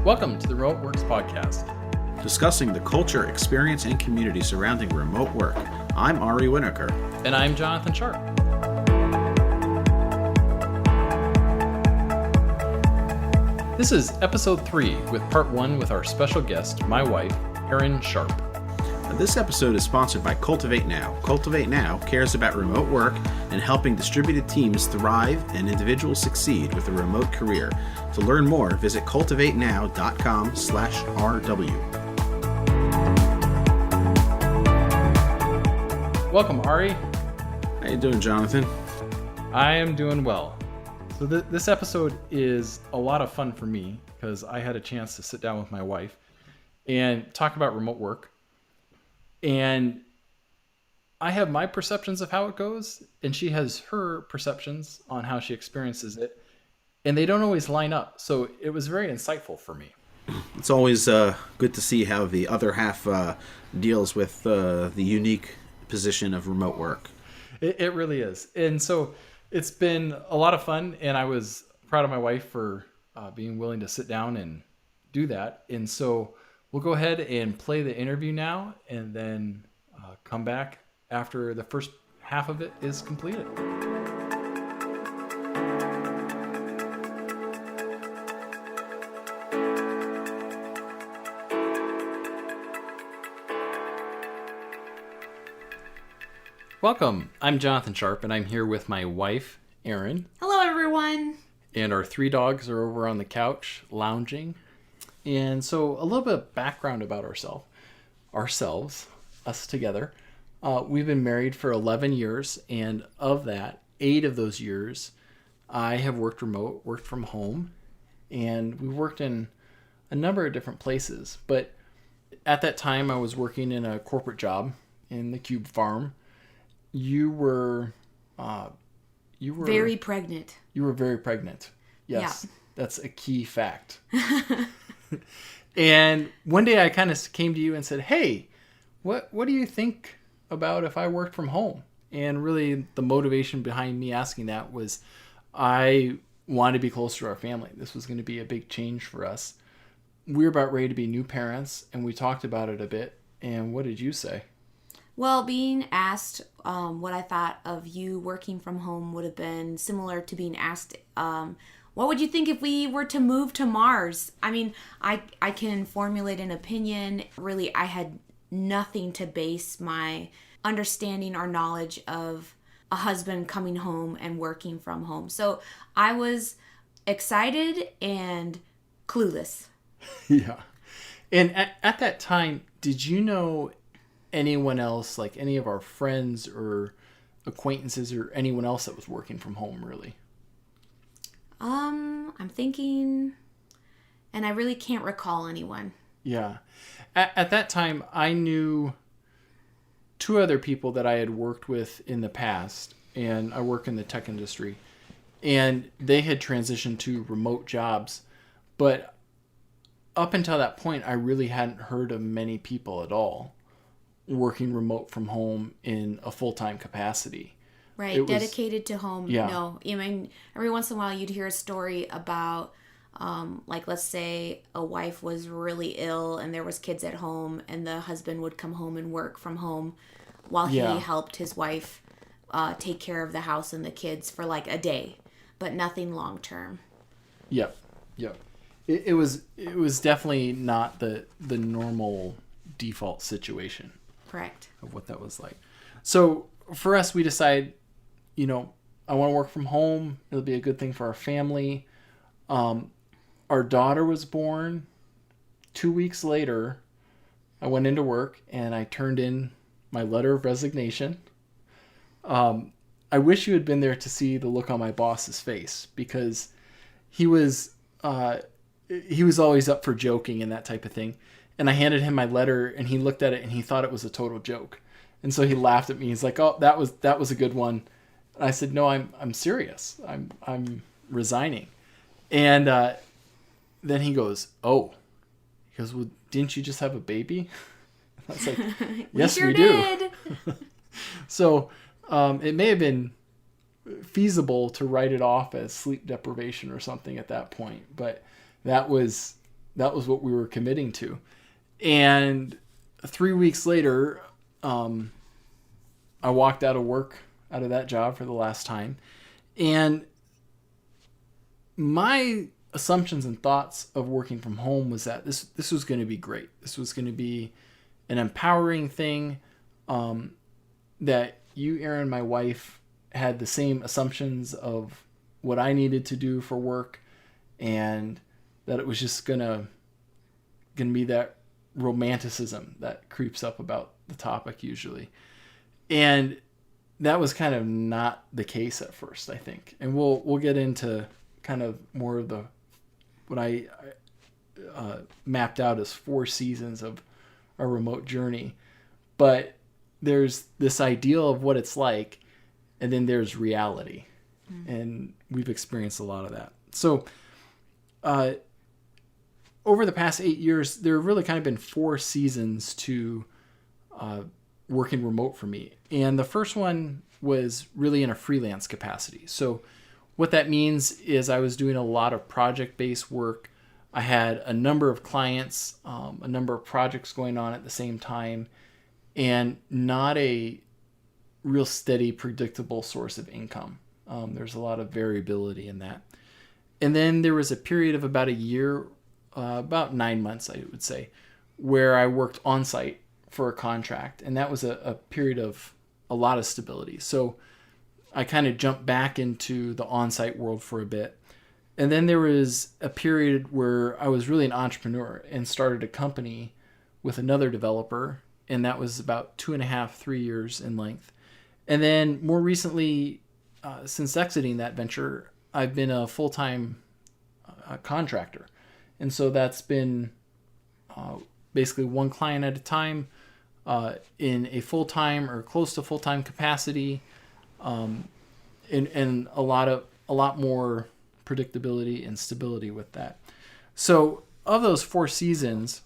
Welcome to the Remote Works Podcast, discussing the culture, experience, and community surrounding remote work. I'm Ari Winokur. and I'm Jonathan Sharp. This is episode 3 with part 1 with our special guest, my wife, Erin Sharp. This episode is sponsored by Cultivate Now. Cultivate Now cares about remote work and helping distributed teams thrive and individuals succeed with a remote career. To learn more, visit cultivatenow.com/RW. Welcome, Ari. How you doing, Jonathan? I am doing well. So this episode is a lot of fun for me because I had a chance to sit down with my wife and talk about remote work. And I have my perceptions of how it goes, and she has her perceptions on how she experiences it, and they don't always line up. So it was very insightful for me. It's always good to see how the other half deals with the unique position of remote work. It really is. And so it's been a lot of fun, and I was proud of my wife for being willing to sit down and do that. And so we'll go ahead and play the interview now, and then come back after the first half of it is completed. Welcome. I'm Jonathan Sharp, and I'm here with my wife, Erin. Hello, everyone. And our 3 dogs are over on the couch, lounging. And so a little bit of background about ourselves, us together. We've been married for 11 years, and of that, 8 of those years, I have worked remote, worked from home, and we worked in a number of different places. But at that time, I was working in a corporate job in the Cube Farm. You were very pregnant. You were very pregnant. Yes, yeah. That's a key fact. And one day I kind of came to you and said, hey, what do you think about if I worked from home? And really the motivation behind me asking that was I wanted to be close to our family. This was going to be a big change for us. We were about ready to be new parents, and we talked about it a bit. And what did you say? Well, being asked what I thought of you working from home would have been similar to being asked, what would you think if we were to move to Mars? I mean, I can formulate an opinion. Really, I had nothing to base my understanding or knowledge of a husband coming home and working from home. So I was excited and clueless. Yeah. And at that time, did you know anyone else, like any of our friends or acquaintances or anyone else that was working from home, really? I'm thinking, and I really can't recall anyone. Yeah. At that time, I knew 2 other people that I had worked with in the past, and I work in the tech industry, and they had transitioned to remote jobs. But up until that point, I really hadn't heard of many people at all working remote from home in a full-time capacity. Right, dedicated to home. Yeah. No, I mean, every once in a while you'd hear a story about, like, let's say a wife was really ill and there was kids at home, and the husband would come home and work from home while he helped his wife take care of the house and the kids for like a day, but nothing long term. Yep. It was definitely not the normal default situation. Correct. Of what that was like. So for us, we decided, I want to work from home. It'll be a good thing for our family. Our daughter was born. 2 weeks later, I went into work and I turned in my letter of resignation. I wish you had been there to see the look on my boss's face, because he was always up for joking and that type of thing. And I handed him my letter, and he looked at it and he thought it was a total joke. And so he laughed at me. He's like, "Oh, that was a good one." And I said, "No, I'm serious. I'm resigning." And then he goes, "Oh." He goes, "Well, didn't you just have a baby?" I was like, "Yes, we do." So it may have been feasible to write it off as sleep deprivation or something at that point, but that was what we were committing to. And 3 weeks later, I walked out of that job for the last time. And my assumptions and thoughts of working from home was that this was going to be great. This was going to be an empowering thing, that you, Erin, my wife, had the same assumptions of what I needed to do for work, and that it was just gonna be that romanticism that creeps up about the topic usually. And that was kind of not the case at first, I think. And we'll get into kind of more of what I mapped out as 4 seasons of a remote journey. But there's this ideal of what it's like, and then there's reality. And we've experienced a lot of that. So over the past 8 years, there have really kind of been 4 seasons to working remote for me. And the first one was really in a freelance capacity. So what that means is I was doing a lot of project-based work. I had a number of clients, a number of projects going on at the same time, and not a real steady, predictable source of income. There's a lot of variability in that. And then there was a period of about a year, about 9 months, I would say, where I worked on site for a contract. And that was a period of a lot of stability. So I kind of jumped back into the on-site world for a bit. And then there was a period where I was really an entrepreneur and started a company with another developer. And that was about 2.5, 3 years in length. And then more recently, since exiting that venture, I've been a full-time contractor. And so that's been basically one client at a time in a full-time or close to full-time capacity, and a lot more predictability and stability with that. So of those 4 seasons,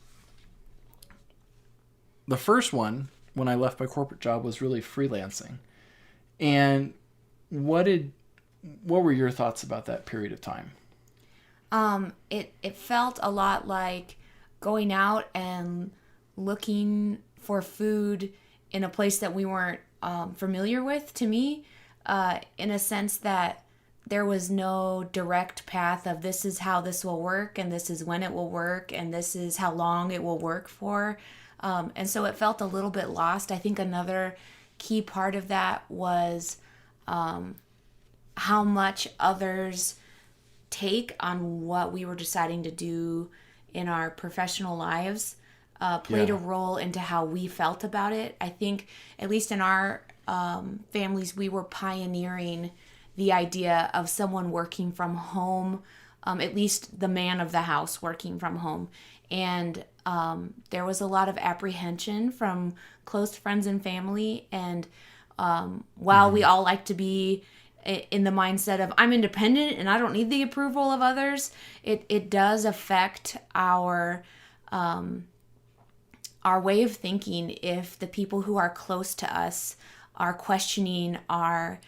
the first one, when I left my corporate job, was really freelancing. And what were your thoughts about that period of time? It felt a lot like going out and looking for food in a place that we weren't familiar with, to me, in a sense that there was no direct path of this is how this will work, and this is when it will work, and this is how long it will work for. And so it felt a little bit lost. I think another key part of that was how much others take on what we were deciding to do in our professional lives played a role into how we felt about it. I think, at least in our families, we were pioneering the idea of someone working from home, at least the man of the house working from home. And there was a lot of apprehension from close friends and family. And while we all like to be in the mindset of I'm independent and I don't need the approval of others, it does affect our way of thinking if the people who are close to us are questioning our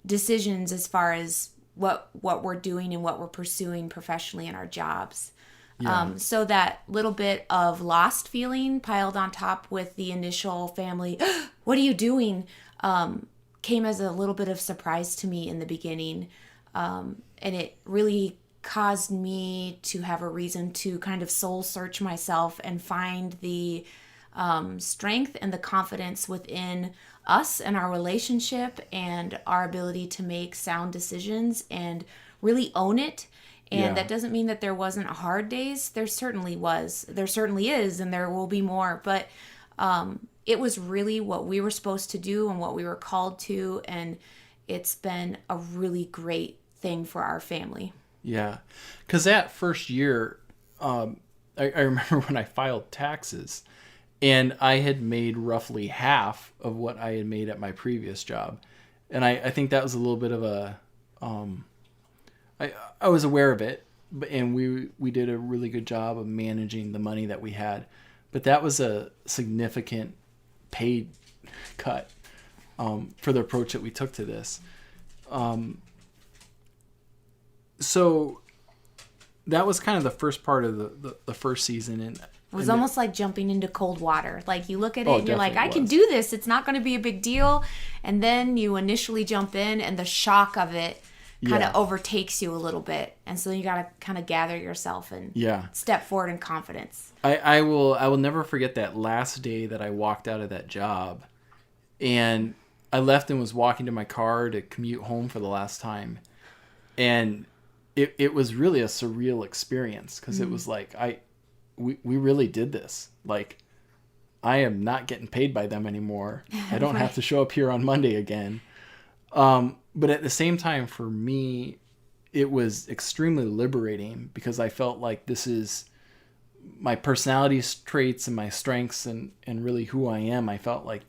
decisions as far as what we're doing and what we're pursuing professionally in our jobs. Yeah. So that little bit of lost feeling piled on top with the initial family, what are you doing? Came as a little bit of surprise to me in the beginning. And it really caused me to have a reason to kind of soul search myself and find the strength and the confidence within us and our relationship and our ability to make sound decisions and really own it. And that doesn't mean that there wasn't hard days. There certainly was. There certainly is, and there will be more. But it was really what we were supposed to do and what we were called to. And it's been a really great thing for our family. Yeah. Because that first year, I remember when I filed taxes, and I had made roughly half of what I had made at my previous job. And I think that was a little bit of a... I was aware of it, and we did a really good job of managing the money that we had. But that was a significant paid cut for the approach that we took to this. So that was kind of the first part of the first season. And it was almost like jumping into cold water. Like you look at it and you're like, I definitely can do this. It's not going to be a big deal. And then you initially jump in and the shock of it kind of overtakes you a little bit. And so you got to kind of gather yourself and step forward in confidence. I will never forget that last day that I walked out of that job, and I left and was walking to my car to commute home for the last time. And it was really a surreal experience, because it was like, we really did this. Like, I am not getting paid by them anymore. I don't have to show up here on Monday again. But at the same time, for me, it was extremely liberating, because I felt like this is my personality traits and my strengths and really who I am. I felt like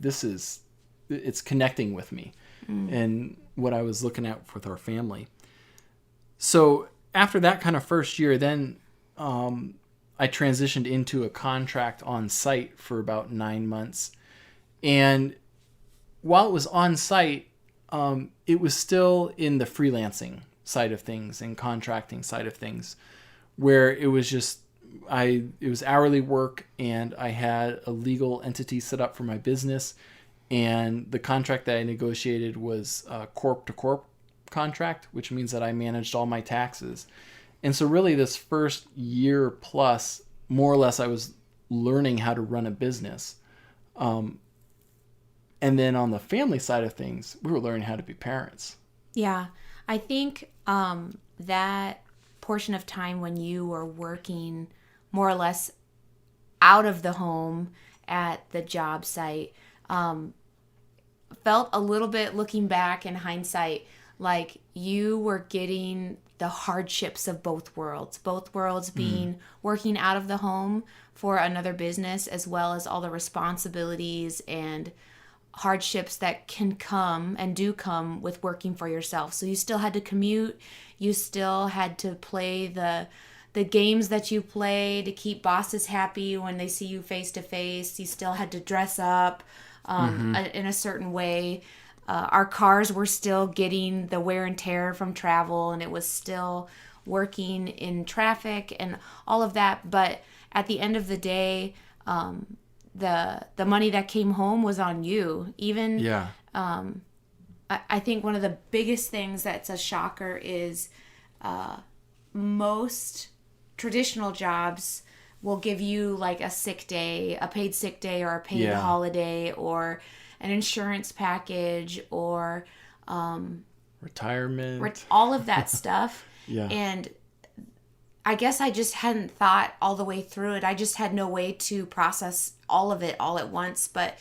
it's connecting with me and what I was looking at with our family. So after that kind of first year, then I transitioned into a contract on site for about 9 months. And while it was on site, it was still in the freelancing side of things and contracting side of things, where it was just, it was hourly work, and I had a legal entity set up for my business. And the contract that I negotiated was a corp to corp contract, which means that I managed all my taxes. And so really this first year plus, more or less, I was learning how to run a business. And then on the family side of things, we were learning how to be parents. Yeah. I think that portion of time when you were working more or less out of the home at the job site felt a little bit, looking back in hindsight, like you were getting the hardships of both worlds being working out of the home for another business, as well as all the responsibilities and hardships that can come and do come with working for yourself. So you still had to commute, you still had to play the games that you play to keep bosses happy when they see you face to face. You still had to dress up in a certain way. Our cars were still getting the wear and tear from travel, and it was still working in traffic and all of that. But at the end of the day, the money that came home was on you. I think one of the biggest things that's a shocker is most traditional jobs will give you like a sick day, a paid sick day, or a paid holiday, or an insurance package, or retirement, all of that stuff. Yeah. And I guess I just hadn't thought all the way through it. I just had no way to process all of it all at once. But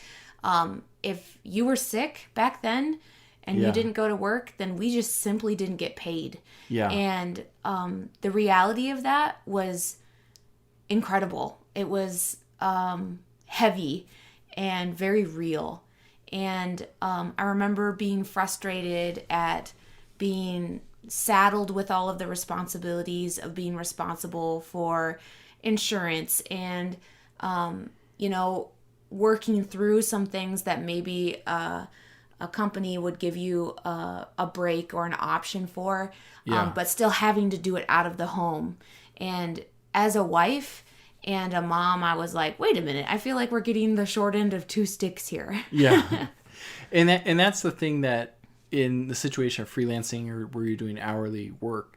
if you were sick back then and you didn't go to work, then we just simply didn't get paid. Yeah. And the reality of that was incredible. It was heavy and very real. And I remember being frustrated at being saddled with all of the responsibilities of being responsible for insurance and, working through some things that maybe a company would give you a break or an option for, but still having to do it out of the home. And as a wife and a mom, I was like, wait a minute, I feel like we're getting the short end of two sticks here. Yeah. And that's the thing, that in the situation of freelancing or where you're doing hourly work,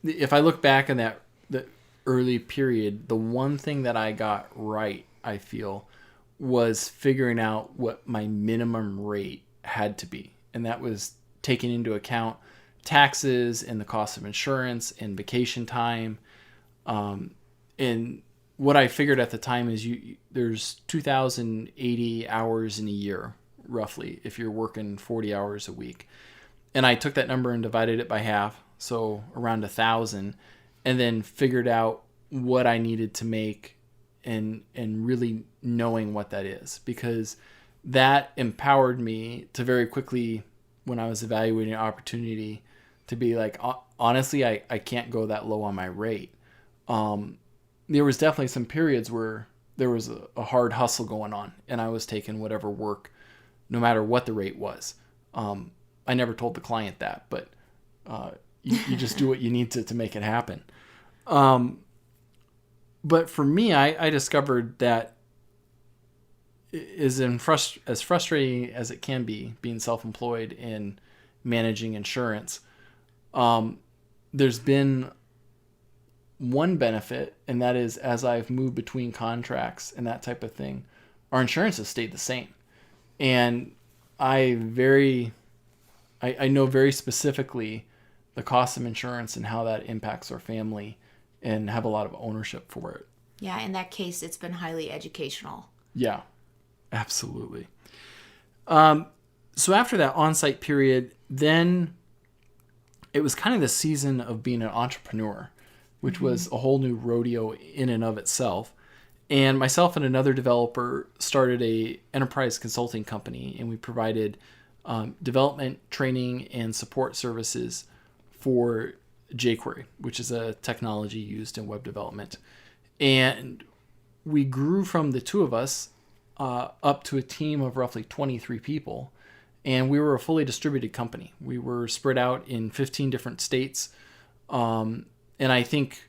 if I look back on the early period, the one thing that I got right, I feel, was figuring out what my minimum rate had to be. And that was taking into account taxes and the cost of insurance and vacation time. And what I figured at the time is there's 2,080 hours in a year, roughly, if you're working 40 hours a week. And I took that number and divided it by half, so around 1,000, and then figured out what I needed to make, and really knowing what that is, because that empowered me to very quickly, when I was evaluating an opportunity, to be like, honestly, I can't go that low on my rate. There was definitely some periods where there was a hard hustle going on, and I was taking whatever work no matter what the rate was. I never told the client that, but you just do what you need to make it happen. But for me, I discovered that as frustrating as it can be being self-employed and managing insurance, there's been one benefit, and that is as I've moved between contracts and that type of thing, our insurance has stayed the same. And I know very specifically the cost of insurance and how that impacts our family, and have a lot of ownership for it. Yeah, in that case, it's been highly educational. Yeah, absolutely. So after that on-site period, then it was kind of the season of being an entrepreneur, which was a whole new rodeo in and of itself. And myself and another developer started a enterprise consulting company, and we provided development, training, and support services for jQuery, which is a technology used in web development. And we grew from the two of us up to a team of roughly 23 people. And we were a fully distributed company. We were spread out in 15 different states. And I think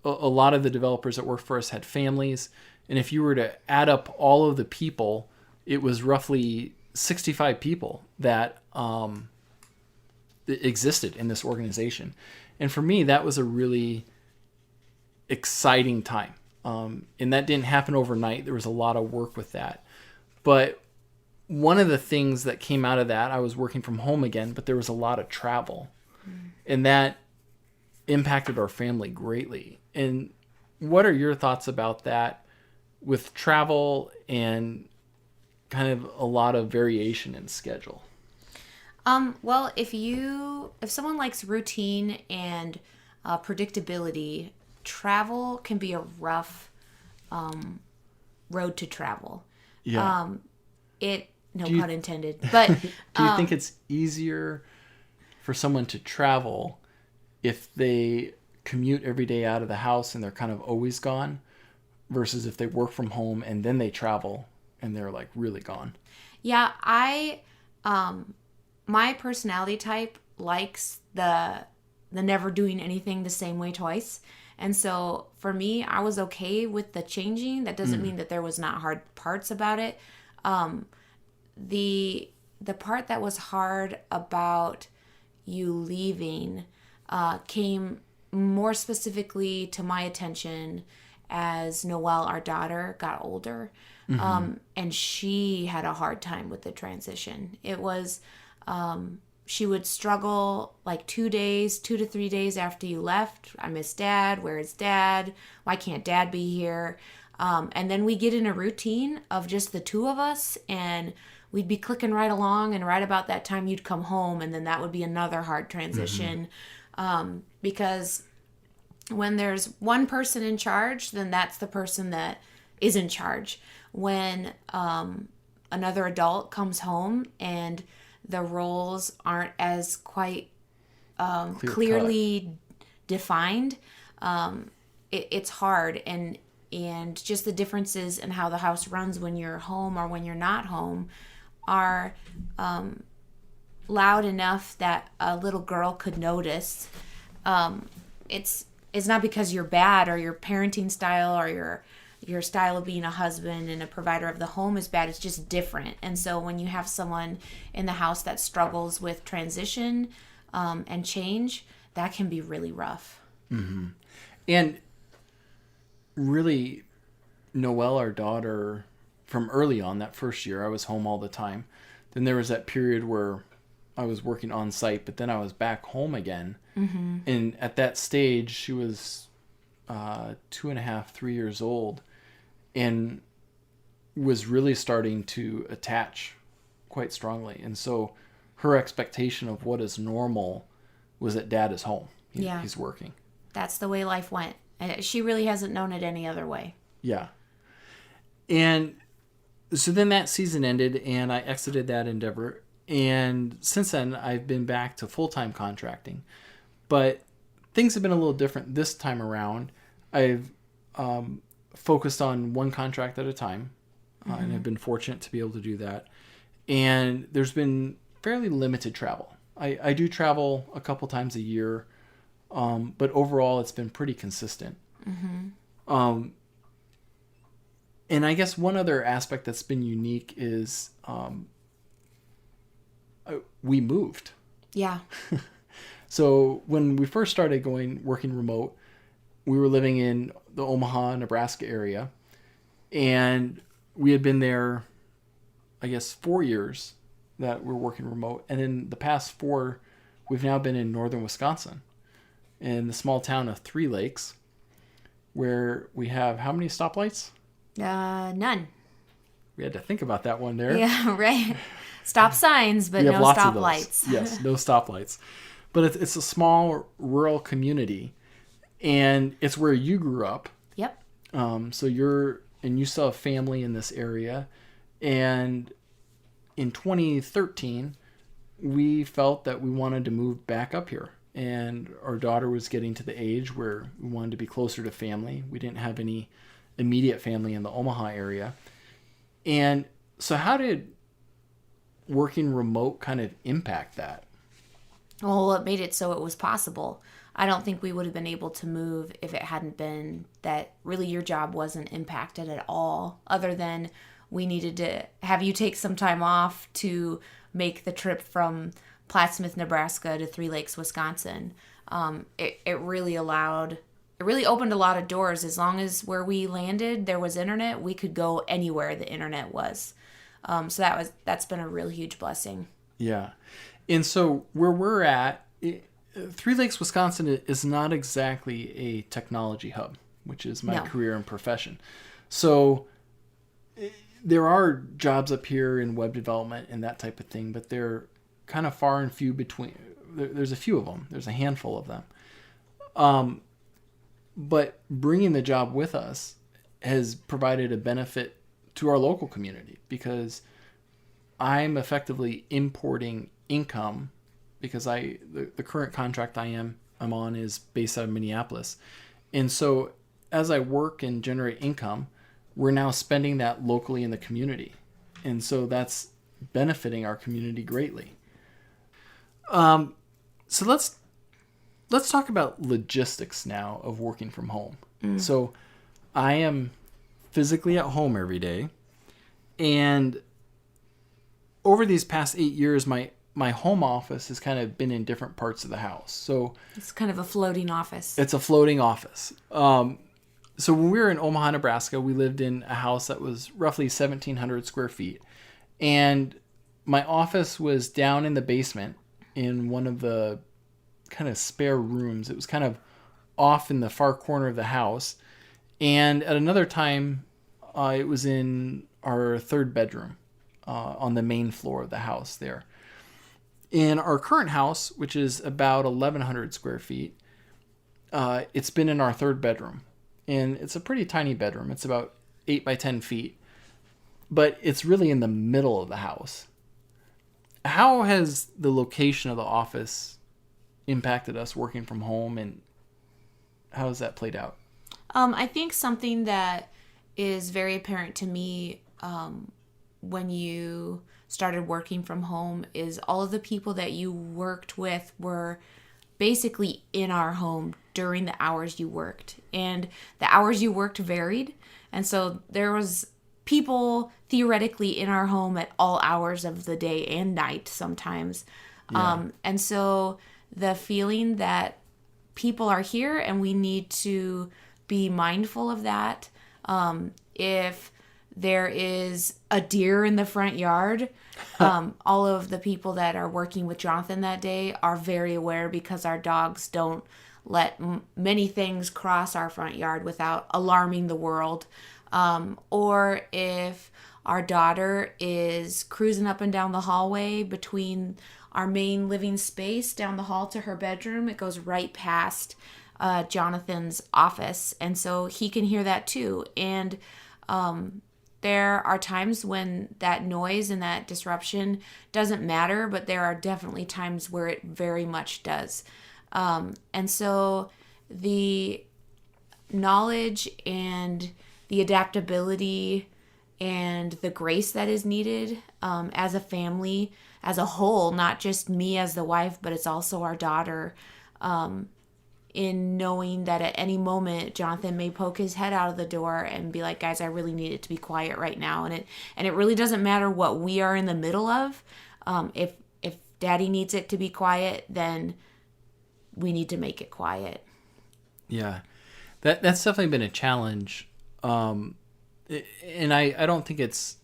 a lot of the developers that worked for us had families. And if you were to add up all of the people, it was roughly 65 people that existed in this organization. And for me, that was a really exciting time. And that didn't happen overnight. There was a lot of work with that. But one of the things that came out of that, I was working from home again, but there was a lot of travel. And that impacted our family greatly. And what are your thoughts about that with travel and kind of a lot of variation in schedule? Well, if someone likes routine and predictability, travel can be a rough road to travel. Yeah. No pun intended. But do you think it's easier for someone to travel if they commute every day out of the house and they're kind of always gone, versus if they work from home and then they travel and they're like really gone? Yeah, my personality type likes the never doing anything the same way twice. And so for me, I was okay with the changing. That doesn't mean that there was not hard parts about it. The part that was hard about you leaving came more specifically to my attention as Noelle, our daughter, got older. And she had a hard time with the transition. It was, she would struggle like 2 to 3 days after you left. I miss Dad. Where is Dad? Why can't Dad be here? And then we get in a routine of just the two of us, and we'd be clicking right along, and right about that time you'd come home, and then that would be another hard transition. Because when there's one person in charge, then that's the person that is in charge. When another adult comes home and the roles aren't as quite clearly defined, it's hard. And just the differences in how the house runs when you're home or when you're not home are loud enough that a little girl could notice. It's not because you're bad or your parenting style or your style of being a husband and a provider of the home is bad. It's just different. And so when you have someone in the house that struggles with transition and change, that can be really rough. And really, Noelle, our daughter, from early on, that first year, I was home all the time. Then there was that period where I was working on site, but then I was back home again. And at that stage, she was 2.5, 3 years old, and was really starting to attach quite strongly. And so her expectation of what is normal was that Dad is home. He's working. That's the way life went. She really hasn't known it any other way. Yeah. And so then that season ended, and I exited that endeavor. And since then, I've been back to full-time contracting. But things have been a little different this time around. I've focused on one contract at a time, and I've been fortunate to be able to do that. and there's been fairly limited travel. I do travel a couple times a year, but overall it's been pretty consistent. And I guess one other aspect that's been unique is we moved. Yeah. So when we first started working remote, we were living in the Omaha, Nebraska area, and we had been there, I guess, 4 years that we're working remote. And in the past 4, we've now been in northern Wisconsin, in the small town of 3 Lakes, where we have how many stoplights? None. We had to think about that one there. Yeah, right. Stop signs, but We no have lots of stoplights. those. Yes, no stoplights. But it's a small rural community, and it's where you grew up. Yep. So you still have family in this area. And in 2013, we felt that we wanted to move back up here. And our daughter was getting to the age where we wanted to be closer to family. We didn't have any immediate family in the Omaha area. And so how did working remote kind of impact that? Well, it made it so it was possible. I don't think we would have been able to move if it hadn't been that really your job wasn't impacted at all, other than we needed to have you take some time off to make the trip from Plattsmouth, Nebraska to 3 Lakes, Wisconsin. It really opened a lot of doors. As long as where we landed there was internet, we could go anywhere the internet was. So that's been a real huge blessing. Yeah. And so where we're at, 3 Lakes, Wisconsin is not exactly a technology hub, which is my career and profession. So there are jobs up here in web development and that type of thing, but they're kind of far and few between. There's a few of them. There's a handful of them. But bringing the job with us has provided a benefit to our local community, because I'm effectively importing income, because the current contract I'm on is based out of Minneapolis. And so as I work and generate income, we're now spending that locally in the community. And so that's benefiting our community greatly. So let's talk about logistics now of working from home. So I am physically at home every day, and over these past 8 years, my home office has kind of been in different parts of the house. So It's kind of a floating office. it's a floating office. So when we were in Omaha, Nebraska, we lived in a house that was roughly 1,700 square feet. And my office was down in the basement in one of the kind of spare rooms. It was kind of off in the far corner of the house. And at another time, it was in our 3rd bedroom on the main floor of the house there. In our current house, which is about 1,100 square feet, it's been in our 3rd bedroom. And it's a pretty tiny bedroom. It's about 8 by 10 feet. But it's really in the middle of the house. How has the location of the office impacted us working from home, and how has that played out? I think something that is very apparent to me when you started working from home is all of the people that you worked with were basically in our home during the hours you worked. And the hours you worked varied. And so there was people theoretically in our home at all hours of the day and night sometimes. Yeah. And so the feeling that people are here and we need to be mindful of that. If there is a deer in the front yard, all of the people that are working with Jonathan that day are very aware, because our dogs don't let many things cross our front yard without alarming the world. Or if our daughter is cruising up and down the hallway between our main living space down the hall to her bedroom, it goes right past Jonathan's office. And so he can hear that too. And there are times when that noise and that disruption doesn't matter, but there are definitely times where it very much does. And so the knowledge and the adaptability and the grace that is needed as a family as a whole, not just me as the wife, but it's also our daughter, in knowing that at any moment Jonathan may poke his head out of the door and be like, guys, I really need it to be quiet right now. And it really doesn't matter what we are in the middle of. If daddy needs it to be quiet, then we need to make it quiet. Yeah, that's definitely been a challenge. And I don't think it's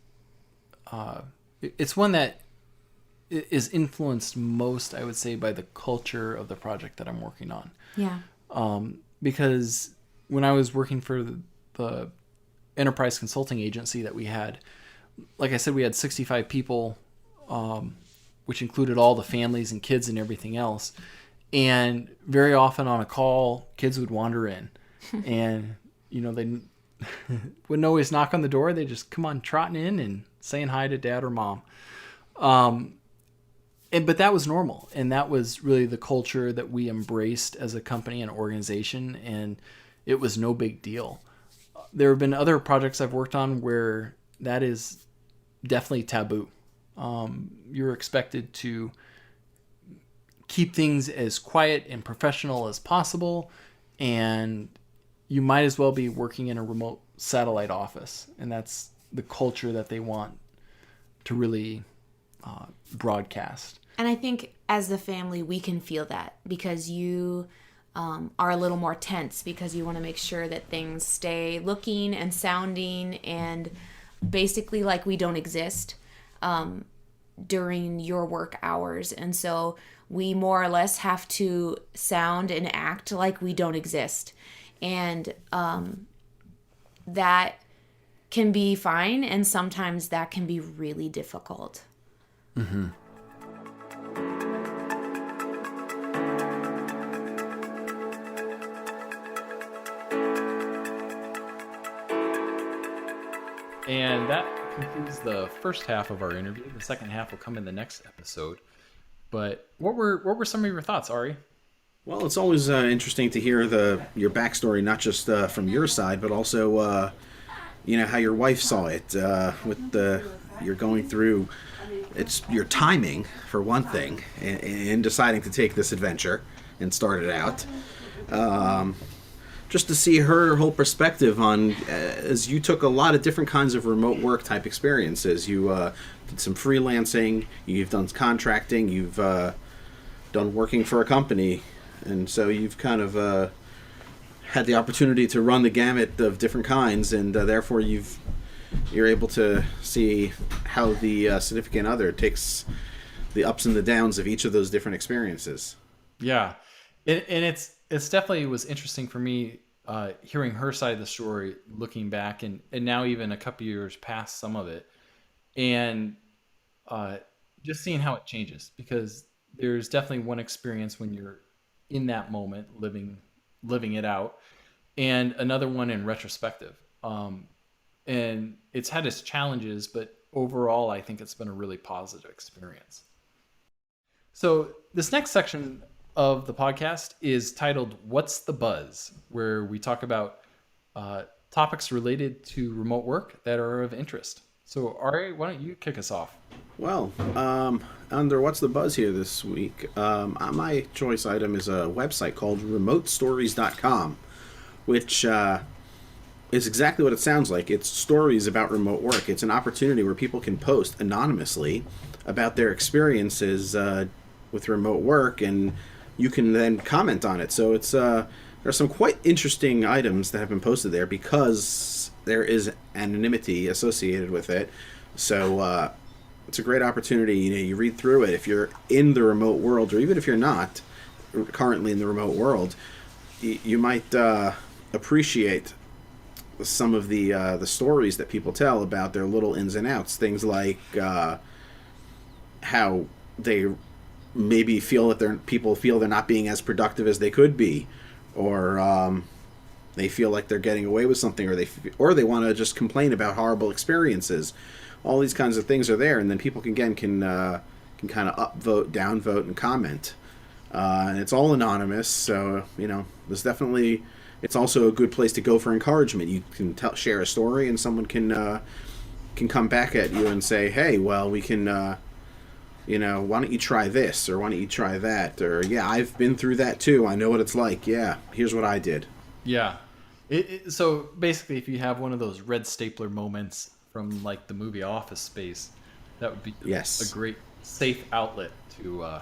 one that is influenced most, I would say, by the culture of the project that I'm working on. Yeah. Because when I was working for the enterprise consulting agency that we had, like I said, we had 65 people, which included all the families and kids and everything else. And very often on a call, kids would wander in and, they wouldn't always knock on the door. They just come on trotting in and saying hi to dad or mom. But that was normal. And that was really the culture that we embraced as a company and organization. And it was no big deal. There have been other projects I've worked on where that is definitely taboo. You're expected to keep things as quiet and professional as possible. And you might as well be working in a remote satellite office. And that's the culture that they want to really broadcast. And I think as the family, we can feel that because you are a little more tense because you want to make sure that things stay looking and sounding and basically like we don't exist during your work hours. And so we more or less have to sound and act like we don't exist. And that can be fine. And sometimes that can be really difficult. Mm-hmm. And that concludes the first half of our interview. The second half will come in the next episode. But what were some of your thoughts, Ari? Well, it's always interesting to hear your backstory, not just from your side, but also how your wife saw it. You're going through, it's your timing for one thing, in deciding to take this adventure and start it out. Just to see her whole perspective on, as you took a lot of different kinds of remote work type experiences. You did some freelancing, you've done contracting, you've done working for a company, and so you've kind of had the opportunity to run the gamut of different kinds, and therefore you're able to see how the significant other takes the ups and the downs of each of those different experiences. Yeah, and it's definitely was interesting for me hearing her side of the story, looking back, and now even a couple years past some of it, and just seeing how it changes, because there's definitely one experience when you're in that moment, living it out, and another one in retrospective. And it's had its challenges, but overall, I think it's been a really positive experience. So this next section of the podcast is titled "What's the Buzz?", where we talk about topics related to remote work that are of interest. So Ari, why don't you kick us off? Well, under What's the Buzz here this week, my choice item is a website called remotestories.com, which is exactly what it sounds like. It's stories about remote work. It's an opportunity where people can post anonymously about their experiences with remote work, and you can then comment on it. So it's there's some quite interesting items that have been posted there because there is anonymity associated with it. So it's a great opportunity. You read through it. If you're in the remote world, or even if you're not currently in the remote world, you might appreciate some of the stories that people tell about their little ins and outs. Things like how they maybe feel that people feel they're not being as productive as they could be, or they feel like they're getting away with something, or they want to just complain about horrible experiences. All these kinds of things are there, and then people can kind of upvote, downvote, and comment. And it's all anonymous, so there's definitely. It's also a good place to go for encouragement. You can share a story, and someone can can come back at you and say, hey, well, we can, why don't you try this, or why don't you try that, or yeah, I've been through that too. I know what it's like. Yeah, here's what I did. Yeah. So basically, if you have one of those red stapler moments from like the movie Office Space, that would be a great safe outlet to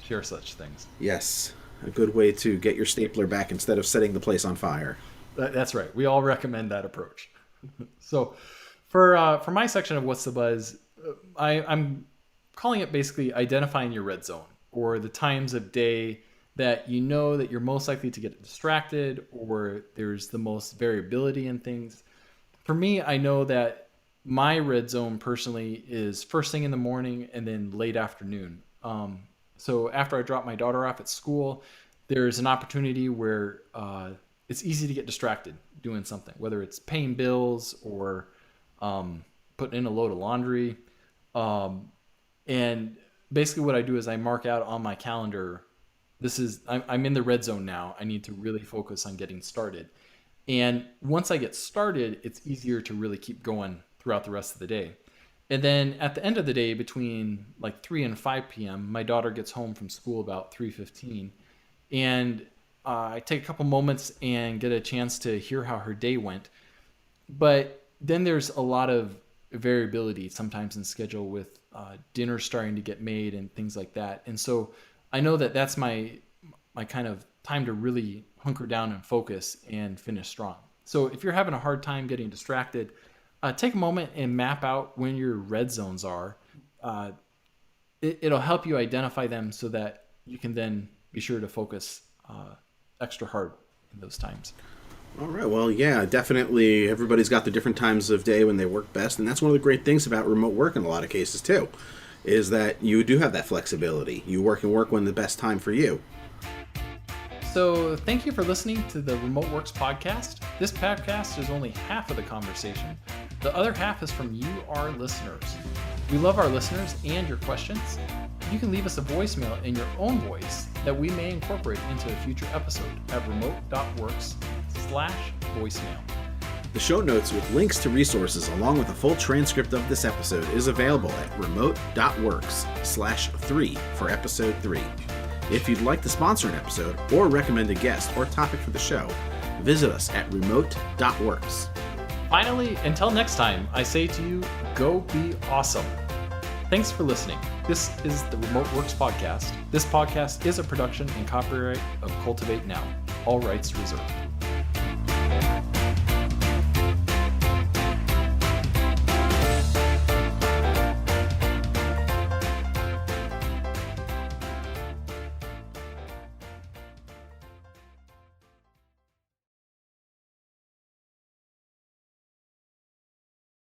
share such things. Yes, a good way to get your stapler back instead of setting the place on fire. That's right. We all recommend that approach. So for my section of What's the Buzz, I'm calling it basically identifying your red zone, or the times of day that you know that you're most likely to get distracted, or there's the most variability in things. For me, I know that my red zone personally is first thing in the morning and then late afternoon. So after I drop my daughter off at school, there's an opportunity where it's easy to get distracted doing something, whether it's paying bills or putting in a load of laundry. And basically what I do is I mark out on my calendar, I'm in the red zone now. I need to really focus on getting started. And once I get started, it's easier to really keep going throughout the rest of the day. And then at the end of the day, between like 3 and 5 p.m., my daughter gets home from school about 3:15. And I take a couple moments and get a chance to hear how her day went. But then there's a lot of variability sometimes in schedule with dinner starting to get made and things like that. And so I know that that's my kind of time to really hunker down and focus and finish strong. So if you're having a hard time getting distracted, take a moment and map out when your red zones are. It'll help you identify them so that you can then be sure to focus extra hard in those times. All right. Well, yeah, definitely. Everybody's got the different times of day when they work best. And that's one of the great things about remote work in a lot of cases, too, is that you do have that flexibility. You work when the best time for you. So thank you for listening to the Remote Works podcast. This podcast is only half of the conversation. The other half is from you, our listeners. We love our listeners and your questions. You can leave us a voicemail in your own voice that we may incorporate into a future episode at remote.works/voicemail. The show notes with links to resources along with a full transcript of this episode is available at remote.works/3 for episode 3. If you'd like to sponsor an episode or recommend a guest or topic for the show, visit us at remote.works. Finally, until next time, I say to you, go be awesome. Thanks for listening. This is the Remote Works podcast. This podcast is a production and copyright of Cultivate Now. All rights reserved.